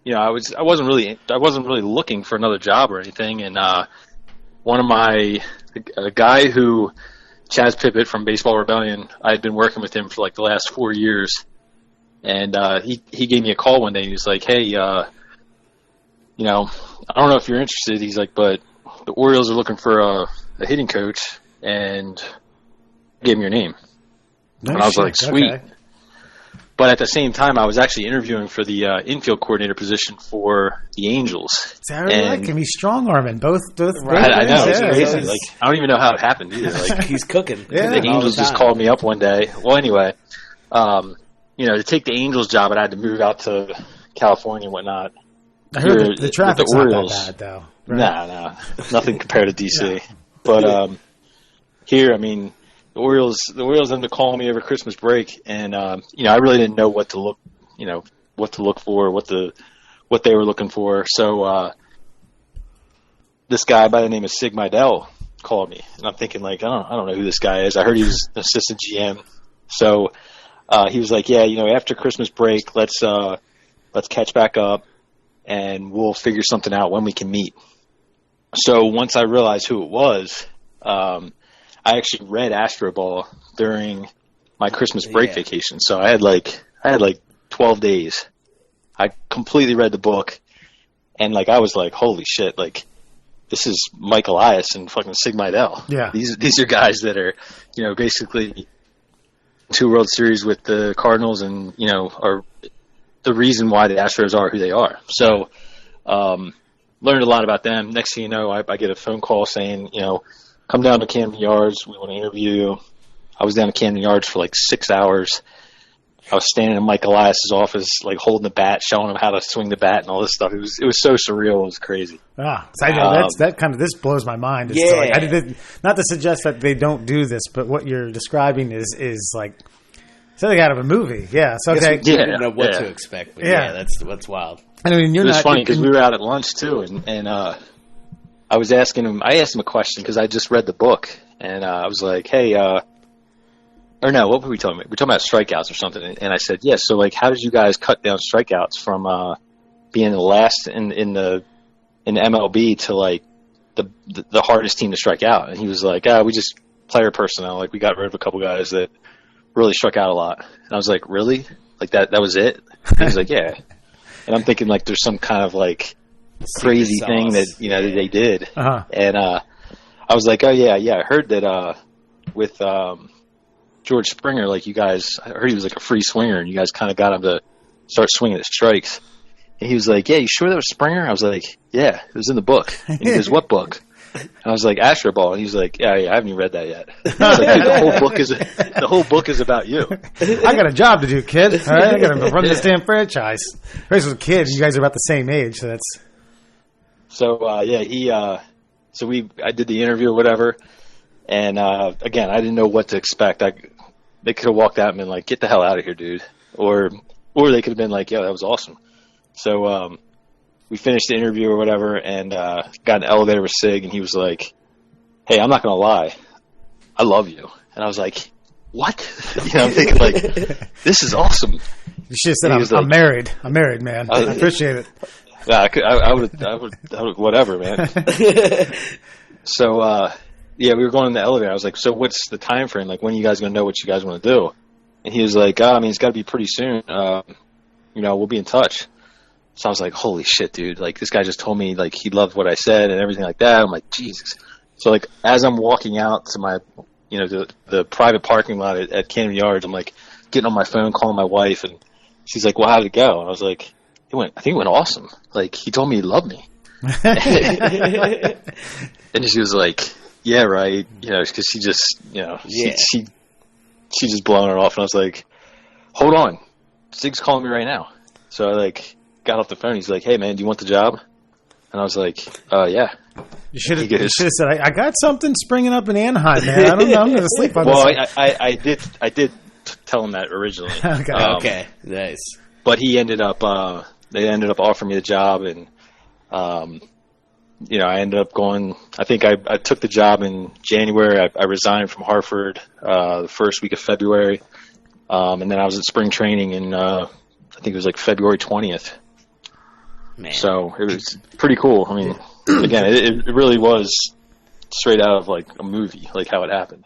I wasn't really looking for another job or anything. And a guy who, Chaz Pippett from Baseball Rebellion, I had been working with him for like the last 4 years. And he gave me a call one day. He was like, hey, I don't know if you're interested. He's like, but the Orioles are looking for a hitting coach, and gave me your name. No and I was shit. like, sweet. Okay. But at the same time, I was actually interviewing for the infield coordinator position for the Angels. See, I really like him. He's strong-arming. Both I know. It's crazy. Yeah. Like, I don't even know how it happened either. Like, he's cooking. Yeah. The Angels just called me up one day. Well, anyway, to take the Angels job, I had to move out to California and whatnot. I heard the traffic's not that bad, though. Right? Nah. Nothing compared to D.C. No. But here, I mean, the Orioles ended up calling me over Christmas break, and I really didn't know what to look for, what they were looking for. So this guy by the name of Mejdal called me, and I'm thinking like, I don't know who this guy is. I heard he was an assistant GM. So he was like, yeah, after Christmas break, let's catch back up, and we'll figure something out when we can meet. So once I realized who it was, I actually read Astro Ball during my Christmas break vacation. So I had like 12 days. I completely read the book, and like I was like, holy shit, like this is Mike Elias and fucking Mejdal. Yeah. These are guys that are, basically 2 World Series with the Cardinals, and are the reason why the Astros are who they are. So learned a lot about them. Next thing you know, I get a phone call saying, come down to Camden Yards. We want to interview you. I was down to Camden Yards for like 6 hours. I was standing in Mike Elias' office, like holding the bat, showing him how to swing the bat and all this stuff. It was so surreal. It was crazy. This blows my mind. Not to suggest that they don't do this, but what you're describing is like something out of a movie. Yeah. So okay. We didn't know what to expect, but that's wild. I mean, it was funny because we were out at lunch too, and I asked him a question because I just read the book, and I was like, hey, or no, what were we talking about? We were talking about strikeouts or something, and I said, yes. So like, how did you guys cut down strikeouts from being the last in the MLB to like the hardest team to strike out? And he was like, we just player personnel. Like we got rid of a couple guys that really struck out a lot. And I was like, really? Like that was it? He was like, yeah. And I'm thinking like there's some kind of like crazy thing that that they did. Uh-huh. And I was like, oh yeah, I heard that with George Springer, like you guys, I heard he was like a free swinger, and you guys kind of got him to start swinging at strikes. And he was like, yeah, you sure that was Springer? I was like, yeah, it was in the book. And he goes, what book? And I was like, Astro Ball. And he was like, yeah, I haven't even read that yet. I was like, dude, the whole book is about you. I got a job to do, kid. All right, I got to run this damn franchise. I was a kid. You guys are about the same age, so that's. So I did the interview or whatever, and again, I didn't know what to expect. They could have walked out and been like, "Get the hell out of here, dude," or they could have been like, "Yeah, that was awesome." So we finished the interview or whatever, and got an elevator with Sig, and he was like, "Hey, I'm not gonna lie, I love you," and I was like, "What?" I'm thinking like, "This is awesome." You should have said, "I'm married. I'm married, man. I appreciate it." Yeah, I would, whatever, man. So, we were going in the elevator. I was like, so what's the time frame? Like, when are you guys going to know what you guys want to do? And he was like, it's got to be pretty soon. We'll be in touch. So I was like, holy shit, dude. Like, this guy just told me, like, he loved what I said and everything like that. I'm like, Jesus. So, like, as I'm walking out to my, the private parking lot at Camden Yards, I'm, like, getting on my phone, calling my wife, and she's like, well, how did it go? And I was like, I think it went awesome. Like, he told me he loved me. And she was like, yeah, right. Because she just, she just blowing it off. And I was like, hold on. Sig's calling me right now. So I, got off the phone. He's like, hey, man, do you want the job? And I was like, yeah. You should have said, I got something springing up in Anaheim, man. I don't know. I'm going to sleep on this. Well, I did tell him that originally. Okay. Nice. But he ended up, they ended up offering me the job, and, I ended up going, I think I took the job in January. I resigned from Hartford, the first week of February. And then I was at spring training in, I think it was February 20th. Man. So it was pretty cool. I mean, again, it really was straight out of like a movie, like how it happened.